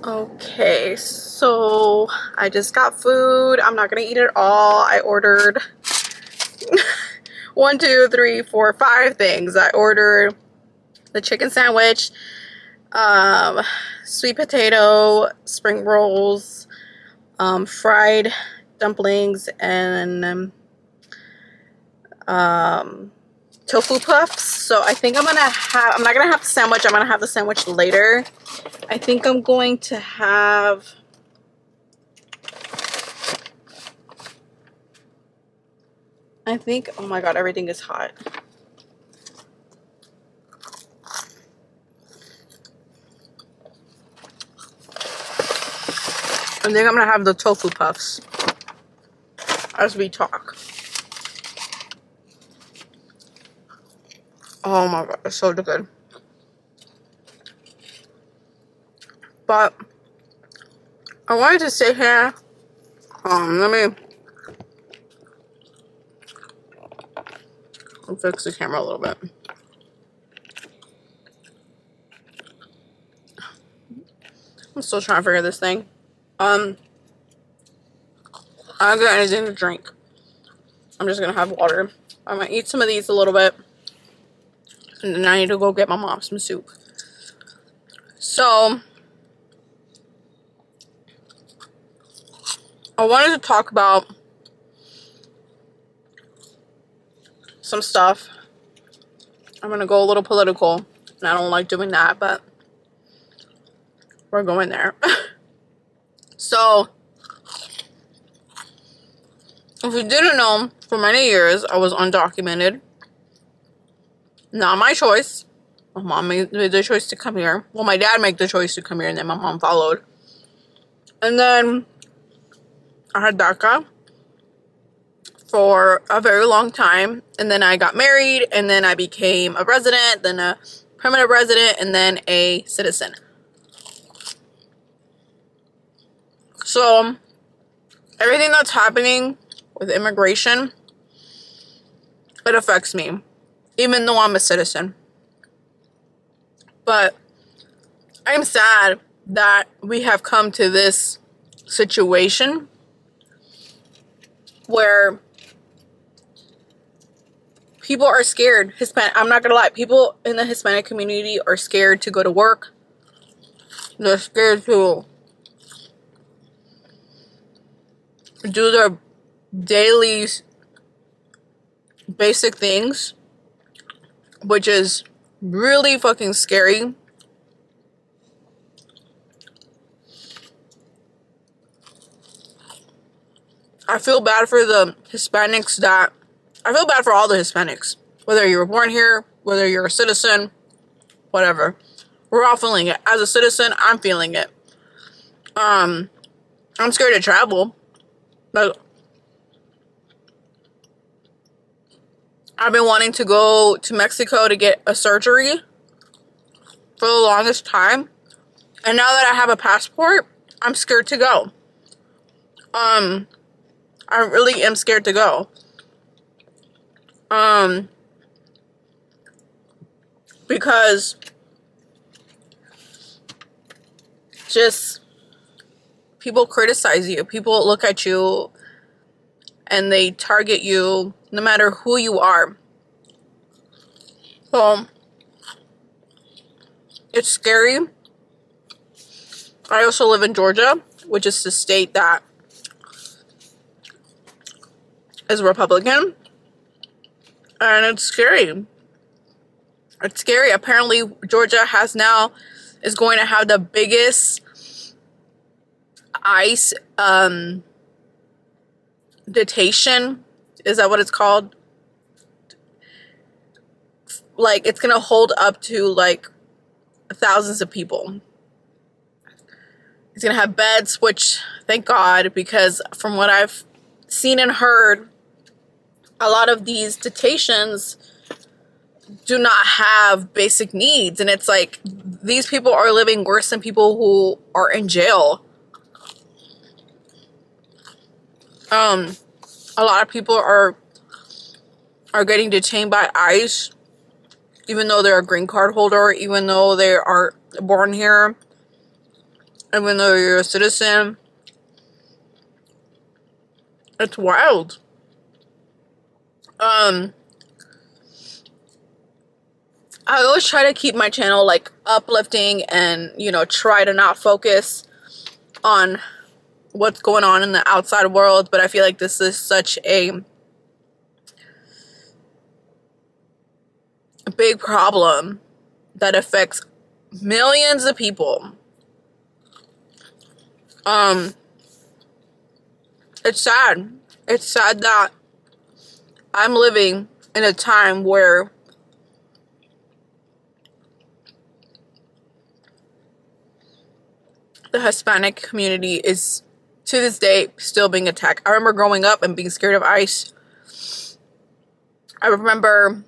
Okay, so I just got food. I'm not gonna eat it all. I ordered 1, 2, 3, 4, 5 things. I ordered the chicken sandwich, sweet potato, spring rolls, fried dumplings, and tofu puffs. So I think I'm not gonna have the sandwich. I'm gonna have the sandwich later. I think I'm going to have oh my god, everything is hot. I think I'm gonna have the tofu puffs as we talk. Oh my god, it's so good. But I wanted to sit here. Let me fix the camera a little bit. I'm still trying to figure this thing. I don't get anything to drink. I'm just gonna have water. I'm gonna eat some of these a little bit, and then I need to go get my mom some soup. So I wanted to talk about some stuff. I'm gonna go a little political, and I don't like doing that, but we're going there. So, if you didn't know, for many years I was undocumented. Not my choice. My mom made the choice to come here. Well, my dad made the choice to come here, and then my mom followed. And then I had DACA for a very long time, and then I got married, and then I became a resident, then a permanent resident, and then a citizen. So everything that's happening with immigration, it affects me, even though I'm a citizen. But I'm sad that we have come to this situation where people are scared. I'm not gonna lie, people in the Hispanic community are scared to go to work. They're scared to do their daily basic things, which is really fucking scary. I feel bad for the Hispanics I feel bad for all the Hispanics, whether you were born here, whether you're a citizen, whatever. We're all feeling it. As a citizen, I'm feeling it. I'm scared to travel. But I've been wanting to go to Mexico to get a surgery for the longest time. And now that I have a passport, I'm scared to go. I really am scared to go. Because just people criticize you. People look at you and they target you no matter who you are. So it's scary. I also live in Georgia, which is the state that is Republican. And it's scary. It's scary. Apparently, Georgia is going to have the biggest ICE detention. Is that what it's called? Like, it's going to hold up to, like, thousands of people. It's going to have beds, which, thank God, because from what I've seen and heard, a lot of these detentions do not have basic needs. And it's like, these people are living worse than people who are in jail. A lot of people are getting detained by ICE, even though they're a green card holder, even though they are born here. even though you're a citizen. It's wild. I always try to keep my channel like uplifting and, you know, try to not focus on what's going on in the outside world, but I feel like this is such a big problem that affects millions of people. It's sad. It's sad that I'm living in a time where the Hispanic community is, to this day, still being attacked. I remember growing up and being scared of ICE. I remember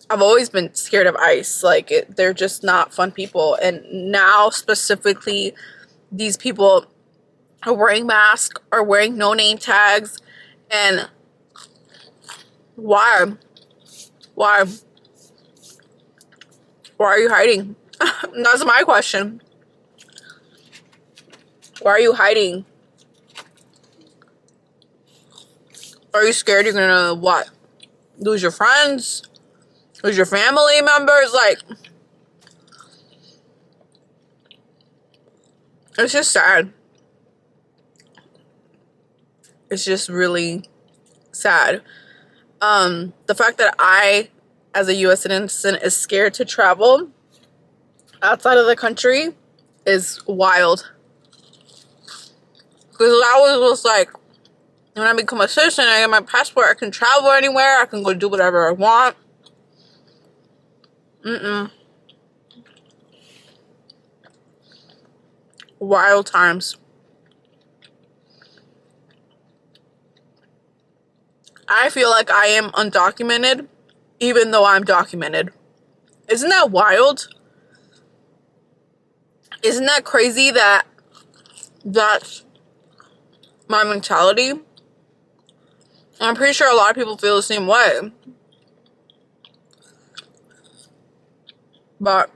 I've always been scared of ICE. Like, they're just not fun people. And now, specifically, these people are wearing masks, are wearing no-name tags, and why? Why? Why are you hiding? That's my question. Why are you hiding? Are you scared you're gonna, what? Lose your friends? Lose your family members? Like, it's just sad. It's just really sad. The fact that I, as a U.S. citizen, is scared to travel outside of the country is wild. Because I was just like, when I become a citizen, I get my passport, I can travel anywhere, I can go do whatever I want. Wild times. I feel like I am undocumented, even though I'm documented. Isn't that wild? Isn't that crazy that that's my mentality? I'm pretty sure a lot of people feel the same way. But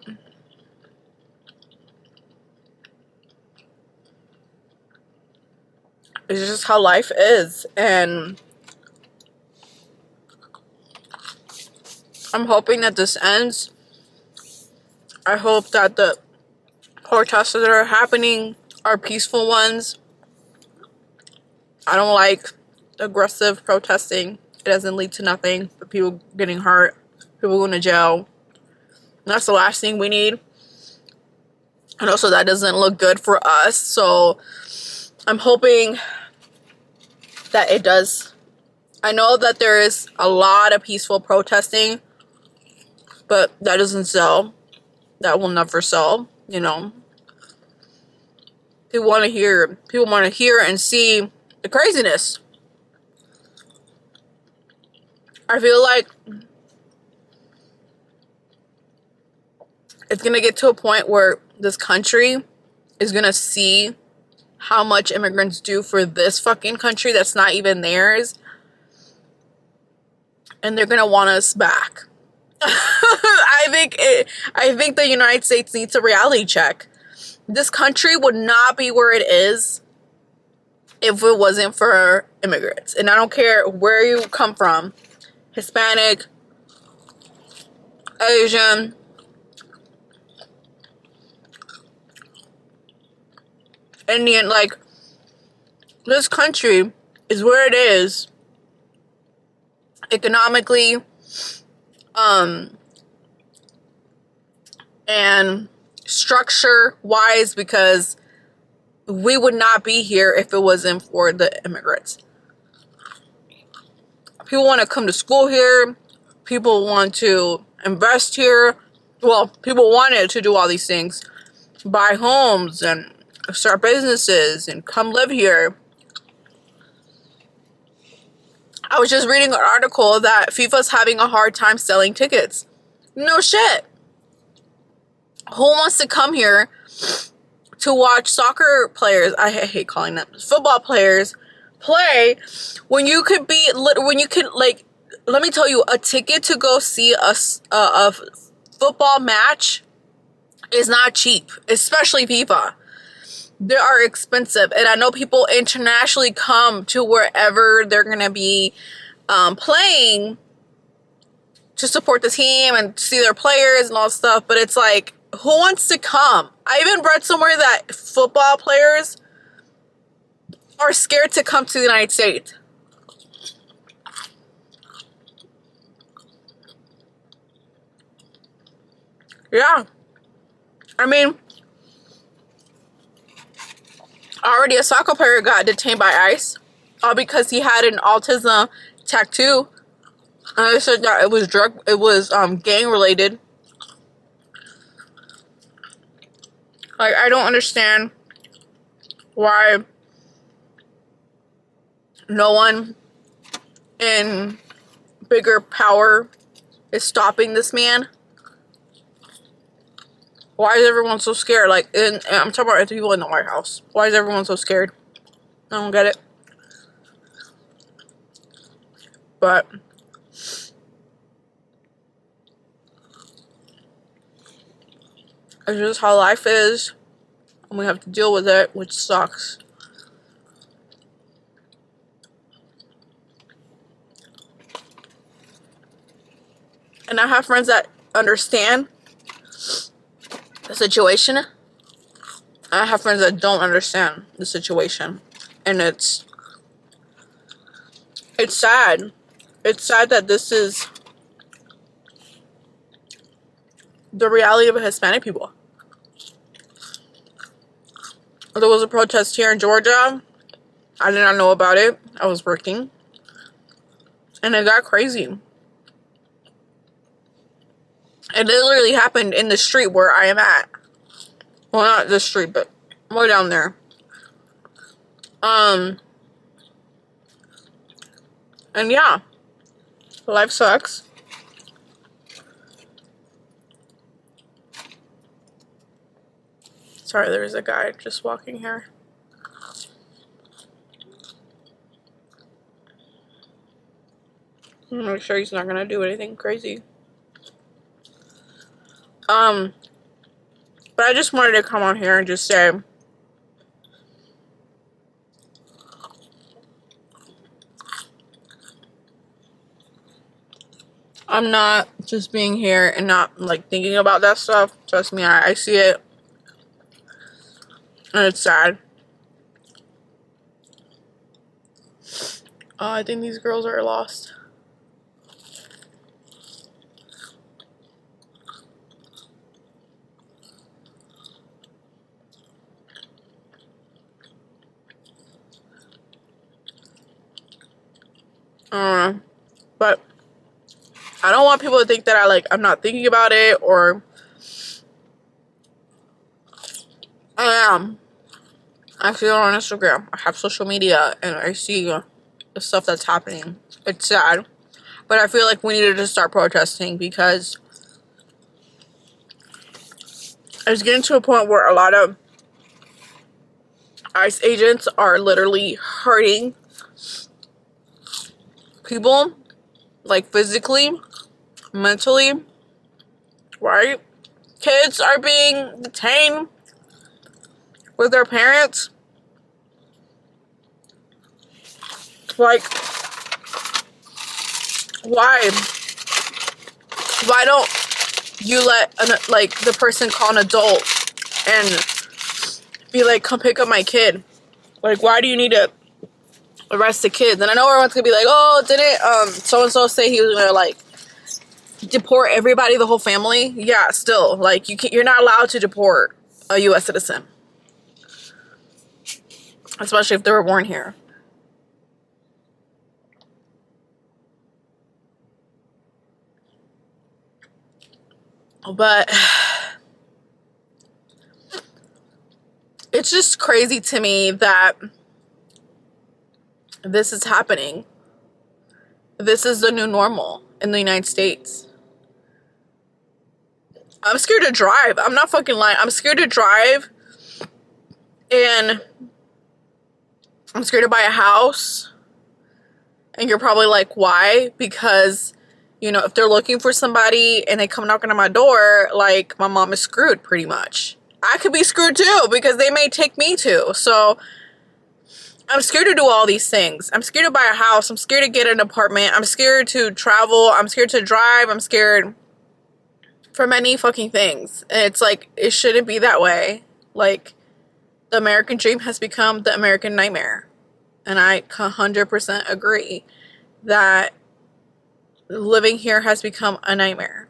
it's just how life is. And I'm hoping that this ends. I hope that the protests that are happening are peaceful ones. I don't like aggressive protesting. It doesn't lead to nothing but people getting hurt, people going to jail. And that's the last thing we need. And also that doesn't look good for us. So I'm hoping that it does. I know that there is a lot of peaceful protesting, but that doesn't sell. That will never sell, you know. People want to hear and see the craziness. I feel like it's going to get to a point where this country is going to see how much immigrants do for this fucking country that's not even theirs. And they're going to want us back. I think the United States needs a reality check. This country would not be where it is if it wasn't for immigrants. And I don't care where you come from. Hispanic, Asian, Indian, like, this country is where it is economically, and structure wise, because we would not be here if it wasn't for the immigrants. People want to come to school here. People want to invest here. Well, people wanted to do all these things. Buy homes and start businesses and come live here. I was just reading an article that FIFA's having a hard time selling tickets. No shit. Who wants to come here to watch soccer players, I hate calling them football players, play when you could like, let me tell you, a ticket to go see a football match is not cheap, especially FIFA. They are expensive, and I know people internationally come to wherever they're gonna be playing to support the team and see their players and all stuff, but it's like, who wants to come? I even read somewhere that football players are scared to come to the United States. Yeah. I mean, already a soccer player got detained by ICE all because he had an autism tattoo. And they said that it was gang related. Like, I don't understand why no one in bigger power is stopping this man. Why is everyone so scared? Like, and I'm talking about the people in the White House. Why is everyone so scared? I don't get it. But it's just how life is, and we have to deal with it, which sucks. And I have friends that understand the situation. I have friends that don't understand the situation. And it's sad. It's sad that this is the reality of Hispanic people. There was a protest here in Georgia. I did not know about it. I was working. And it got crazy. It literally happened in the street where I am at. Well, not this street, but way down there. And yeah, life sucks. Sorry, there's a guy just walking here. I'm not sure he's not gonna do anything crazy. But I just wanted to come on here and just say, I'm not just being here and not like thinking about that stuff. Trust me, I see it. And it's sad. I think these girls are lost. I don't know. But I don't want people to think that I'm not thinking about it, or I am. I see it on Instagram. I have social media and I see the stuff that's happening. It's sad. But I feel like we needed to start protesting because it's getting to a point where a lot of ICE agents are literally hurting people, like physically, mentally, right? Kids are being detained with their parents. Like, why? Why don't you let the person call an adult and be like, come pick up my kid? Like, why do you need to arrest the kids? And I know everyone's gonna be like, oh, didn't so and so say he was gonna like deport everybody, the whole family? Yeah, still, like, you're not allowed to deport a U.S. citizen, especially if they were born here. But it's just crazy to me that this is happening. This is the new normal in the United States. I'm scared to drive. I'm not fucking lying. I'm scared to drive. And I'm scared to buy a house. And you're probably like, why? Because You know, if they're looking for somebody and they come knocking on my door, like, my mom is screwed pretty much. I could be screwed too because they may take me too. So I'm scared to do all these things. I'm scared to buy a house. I'm scared to get an apartment. I'm scared to travel. I'm scared to drive. I'm scared for many fucking things. And it's like, it shouldn't be that way. Like, the American dream has become the American nightmare. And I 100% agree that living here has become a nightmare.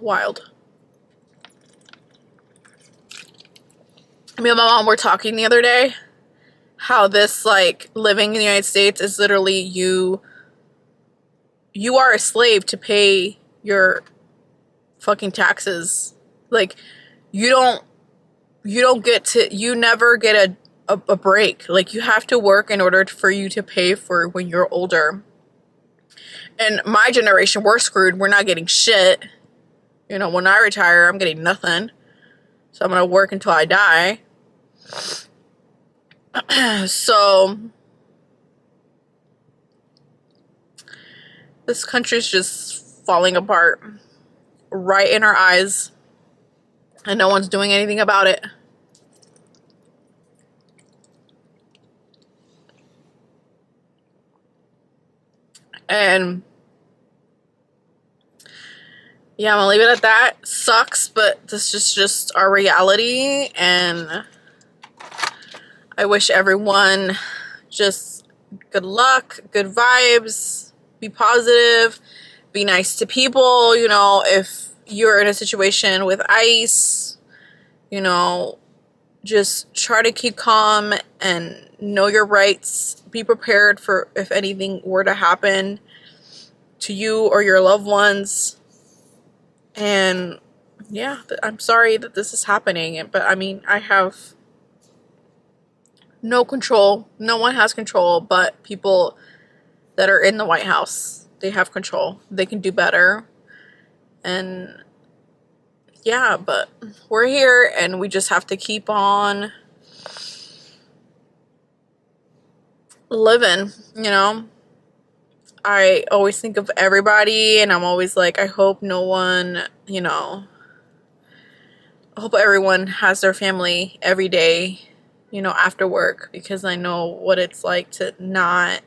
Wild. Me and my mom were talking the other day how this, like, living in the United States is literally you are a slave to pay your fucking taxes. Like, you never get a break. Like, you have to work in order for you to pay for when you're older. And my generation, we're screwed. We're not getting shit. You know, when I retire, I'm getting nothing. So I'm gonna work until I die. So this country's just falling apart right in our eyes, and no one's doing anything about it. And yeah, I'm gonna leave it at that. Sucks, but this is just our reality, and I wish everyone just good luck, good vibes, be positive, be nice to people. You know, if you're in a situation with ICE, you know, just try to keep calm and know your rights. Be prepared for if anything were to happen to you or your loved ones. And yeah, I'm sorry that this is happening, but I mean, I have no control. No one has control but people that are in the White House. They have control. They can do better. And yeah, but we're here and we just have to keep on living, you know. I always think of everybody, and I'm always like, I hope no one, you know, I hope everyone has their family every day, you know, after work, because I know what it's like to not,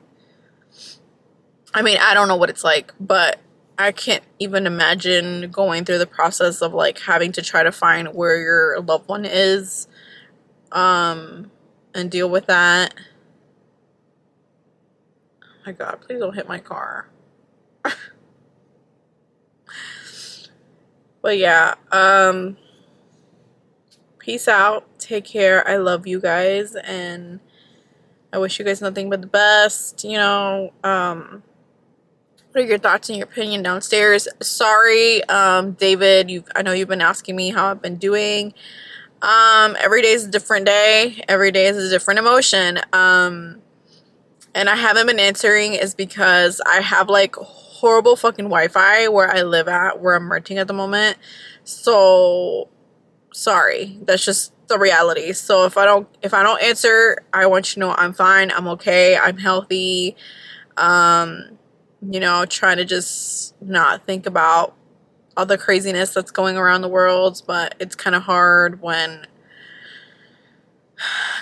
I mean, I don't know what it's like, but I can't even imagine going through the process of, like, having to try to find where your loved one is, and deal with that. Oh my God, please don't hit my car. But yeah, peace out. Take care. I love you guys, and I wish you guys nothing but the best. You know, what are your thoughts and your opinion downstairs? Sorry, David, I know you've been asking me how I've been doing. Every day is a different day. Every day is a different emotion. And I haven't been answering is because I have, like, horrible fucking Wi-Fi where I live at, where I'm renting at the moment. So sorry, that's just the reality. So if I don't answer, I want you to know I'm fine, I'm okay, I'm healthy. You know, trying to just not think about all the craziness that's going around the world, but it's kind of hard when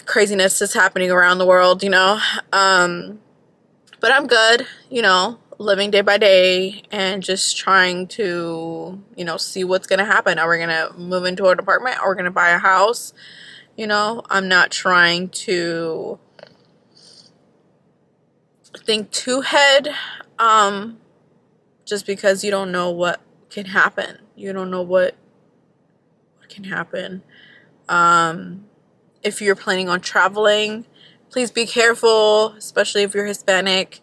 craziness is happening around the world, you know. But I'm good, you know, living day by day and just trying to, you know, see what's gonna happen. Are we gonna move into an apartment? Are we gonna buy a house? You know, I'm not trying to think too ahead, just because you don't know what can happen. You don't know what can happen. If you're planning on traveling, please be careful, especially if you're Hispanic.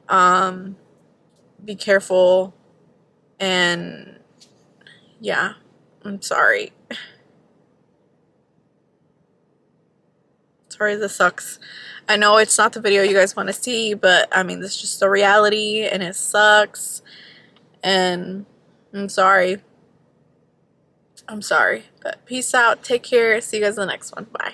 Be careful. And yeah, I'm sorry. Sorry, this sucks. I know it's not the video you guys want to see, but I mean, this is just the reality and it sucks. And I'm sorry. I'm sorry. But peace out. Take care. See you guys in the next one. Bye.